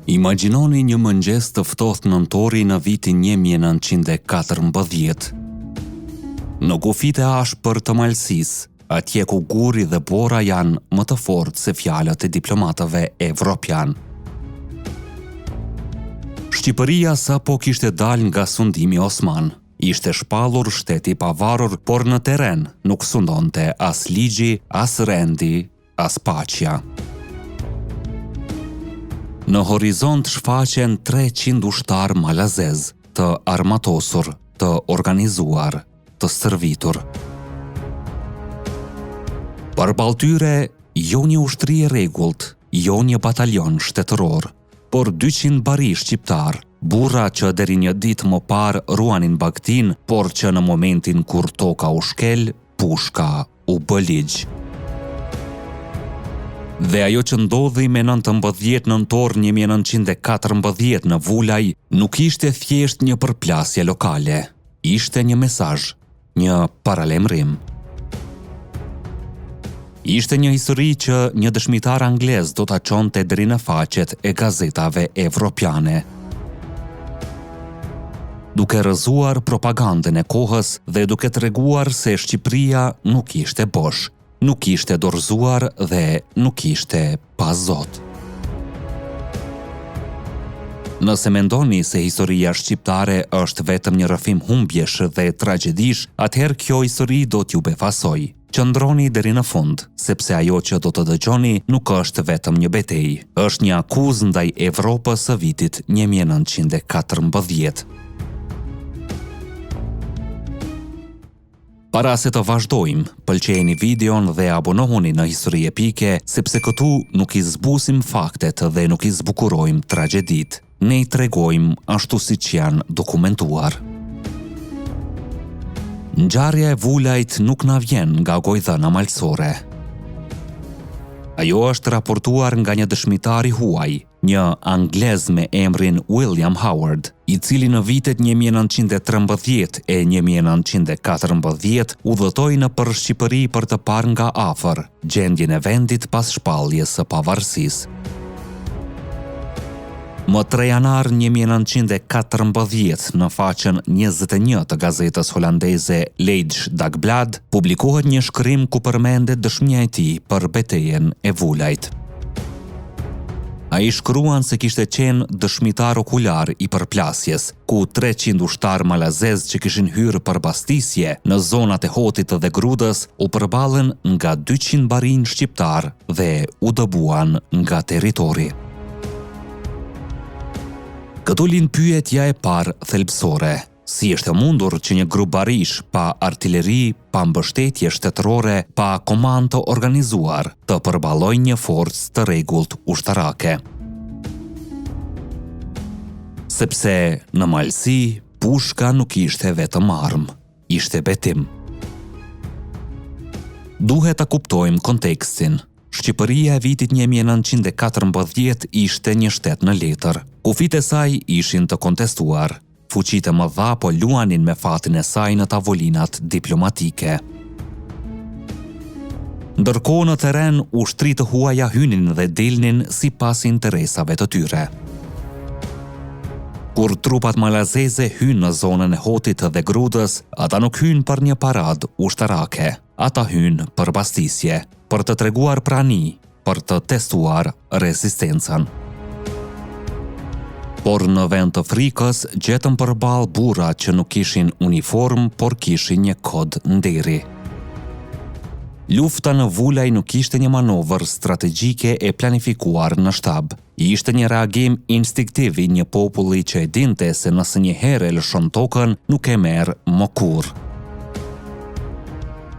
Imagjinoni një mëngjes të ftohtë nëntori në vitin 1914. Në kufit e ashpër të Malësisë, atje ku guri dhe bora janë më të fortë se fjalët e diplomatëve evropian. Shqipëria sapo kishte dalë nga sundimi osman. Ishte shpallur shteti i pavarur, por në terren nuk sundonte as ligji, as rendi, as paqja. Në horizont shfaqen 300 ushtar malazez, të armatosur, të organizuar, të stërvitur. Përballë tyre, jo një ushtri e rregullt, jo një batalion shtetëror, por 200 bari shqiptar, burra që deri një ditë më parë ruanin bagtin, por që në momentin kur toka u shkel, pushka u bë ligj. Dhe ajo që ndodhi me 19 nëntor 1914 në Vulaj nuk ishte thjesht një përplasje lokale, ishte një mesazh, një paralajmërim. Ishte një histori që një dëshmitar anglez do ta çonte deri në faqet e gazetave evropiane. Duke rrëzuar propagandën e kohës dhe duke treguar se Shqipëria nuk ishte bosh, nuk ishte dorëzuar dhe nuk ishte pa Zot. Nëse mendoni se historia shqiptare është vetëm një rrëfim humbjesh dhe tragjedish, atëherë kjo histori do t'ju befasoj. Qëndroni deri në fund, sepse ajo që do të dëgjoni nuk është vetëm një betejë, është një akuzë ndaj Evropës së vitit 1914. Para se të vazhdojmë, pëlqejeni videon dhe abonohuni në Histori Epike, sepse këtu nuk i zbusim faktet dhe nuk i zbukurojmë tragjedit. Ne i tregojmë ashtu siç janë dokumentuar. Ngjarja e Vulajt nuk na vjen nga gojdhëna malësore. Ajo është raportuar nga një dëshmitar i huaj, një anglez me emrin William Howard, i cili në vitet 1913 e 1914 udhëtoi nëpër Shqipëri për të parë nga afër gjendjen e vendit pas shpalljes së pavarësisë. Më 3 janar 1914, në faqen 21 të gazetës holandeze Leids Dagblad, publikohet një shkrim ku përmendet dëshmia e tij për betejën e Vulajt. Ai shkruan se kishte qenë dëshmitar okular i përplasjes, ku 300 ushtar malazez që kishin hyrë për bastisje në zonat e Hotit dhe Grudës u përballën nga 200 barinj shqiptar dhe u dëbuan nga territori. Këtu lind pyetja e parë thelbësore. Si është mundur që një grup barish pa artilleri, pa mbështetje shtetërore, pa komandë të organizuar, të përballojë një forcë të rregullt ushtarake? Sepse në Malësi, pushka nuk ishte vetëm armë, ishte betim. Duhet ta kuptojmë kontekstin. Shqipëria e vitit 1914 ishte një shtet në letër. Kufit e saj ishin të kontestuar. Fuqitë më dha po luanin me fatin e saj në tavolinat diplomatike. Ndërkohë në terren, ushtrit të huaja hynin dhe delnin sipas interesave të tyre. Kur trupat malazeze hynë në zonën e Hotit dhe Grudës, ata nuk hynë për një parad ushtarake. Ata hynë për bastisje, për të treguar prani, për të testuar rezistencën. Por në vend të frikës, gjetën përballë burra që nuk kishin uniform, por kishin një kod nderi. Lufta në Vulaj nuk ishte një manovër strategjike e planifikuar në shtab. Ishte një reagim instinktiv i një populli që e dinte se nëse një herë e lëshon tokën, nuk e merr më kurrë.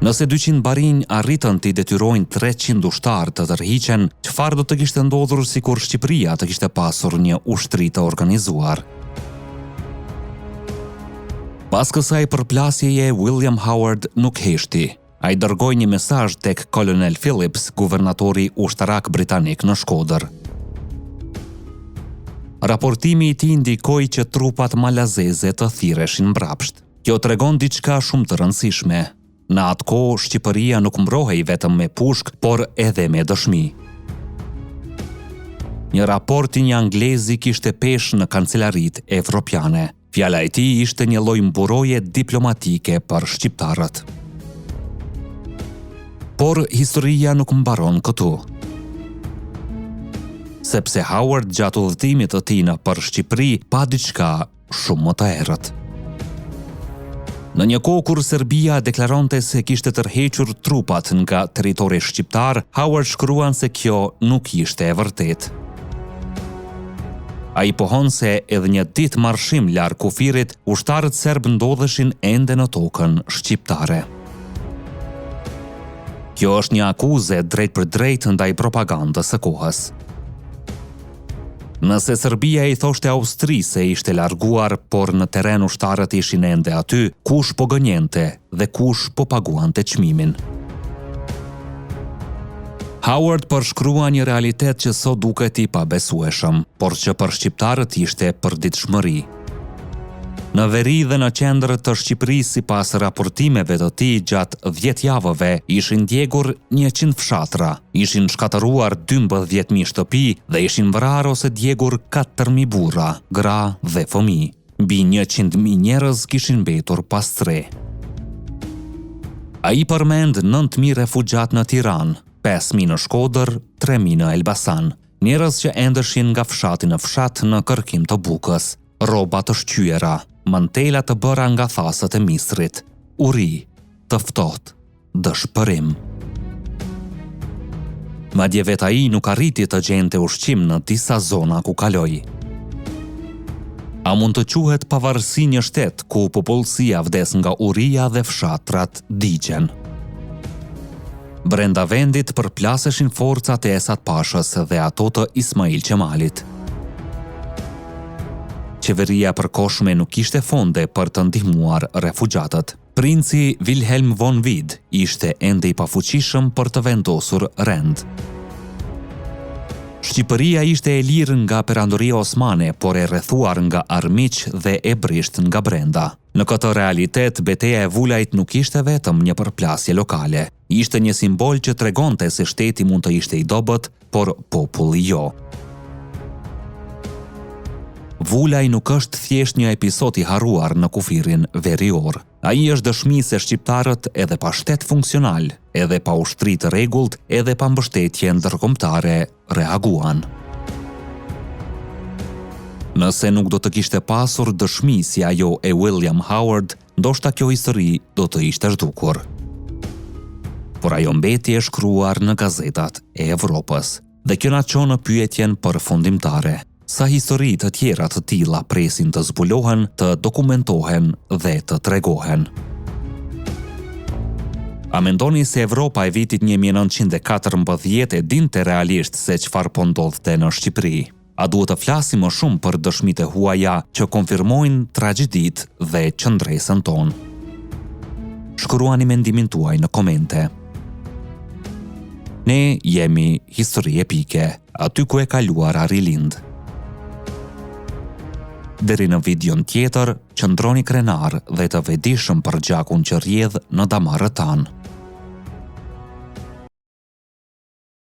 Nëse 200 barinj arritën t'i detyrojnë 300 ushtar të tërhiqen, çfarë do të kishte ndodhur sikur Shqipëria të kishte pasur një ushtri të organizuar? Pas kësaj përplasjeje, William Howard nuk heshti. Ai dërgoi një mesazh tek kolonel Phillips, guvernatori ushtarak britanik në Shkodër. Raportimi i tij ndikoi që trupat malazeze të thirreshin mbrapsht. Kjo tregon diçka shumë të rëndësishme. Në atë kohë, Shqipëria nuk mbrohej vetëm me pushk, por edhe me dëshmi. Një raport i një anglezi kishte peshë në kancelarit evropiane. Fjala e tij ishte një lloj mburoje diplomatike për shqiptarët. Por historia nuk mbaron këtu. Sepse Howard gjatë udhëtimit të tij për Shqipëri pa diçka shumë më të errët. Në një kohë kur Serbia deklaronte se kishte tërhequr trupat nga territori shqiptar, Howard shkruan se kjo nuk ishte e vërtetë. Ai pohon se edhe një ditë marshim larg kufirit, ushtarët serb ndodheshin ende në tokën shqiptare. Kjo është një akuzë drejt për drejt ndaj propagandës së kohës. Nëse Serbia i thoshte Austrisë se ishte larguar, por në terren ushtarët ishin ende aty, kush po gënjente dhe kush po paguante çmimin? Howard përshkrua një realitet që sot duket i pabesueshëm, por që për shqiptarët ishte përditshmëri. Në veri dhe në qendër të Shqipërisë, sipas raportimeve të tij, gjatë 10 javëve ishin ndjegur 100 fshatra, ishin shkatëruar 12.000 shtëpi dhe ishin vrarë ose djegur 4.000 burra, gra dhe fëmijë. Mbi 100.000 njerëz kishin mbetur pas tre. Ai përmend 9.000 refugjat në Tiranë, 5.000 në Shkodër, 3.000 në Elbasan, njerëz që endeshin nga fshati në fshat në kërkim të bukës, rroba të shqyera, mantela të bëra nga thasët e misrit, uri, të ftohtë, dëshpërim. Madje vetë ai nuk arriti të gjente ushqim në disa zona ku kaloi. A mund të quhet pavarësi një shtet ku popullsia vdes nga uria dhe fshatrat digjen? Brenda vendit përplaseshin forcat e Esat Pashës dhe ato të Ismail Qemalit. Qeveria përkohshme nuk kishte fonde për të ndihmuar refugjatët. Princi Wilhelm von Wied ishte ende i pafuqishëm për të vendosur rend. Shqipëria ishte e lirë nga perandoria osmane, por e rrethuar nga armiq dhe e brisht nga brenda. Në këtë realitet, betejë e Vulajt nuk ishte vetëm një përplasje lokale. Ishte një simbol që tregonte se shteti mund të ishte i dobët, por populli jo. Vulaj nuk është thjesht një episod i harruar në kufirin verior. Ai është dëshmi se shqiptarët edhe pa shtet funksional, edhe pa ushtri të rregullt, edhe pa mbështetje ndërkombëtare reaguan. Nëse nuk do të kishte pasur dëshmi si ajo e William Howard, ndoshta kjo histori do të ishte zhdukur. Por ajo mbeti e shkruar në gazetat e Evropës. Dhe kjo na çon në pyetjen përfundimtare. Sa histori të tjera të tilla presin të zbulohen, të dokumentohen dhe të tregohen? A mendoni se Evropa e vitit 1914 e dinte realisht se çfarë po ndodhte në Shqipëri? A duhet të flasim më shumë për dëshmitë e huaja që konfirmojnë tragjeditë dhe qëndresën tonë? Shkruani mendimin tuaj në komente. Ne jemi Histori Epike, aty ku e kaluara rilind. Deri në videon tjetër, qëndroni krenar dhe të vetëdijshëm për gjakun që rrjedh në damarrët tanë.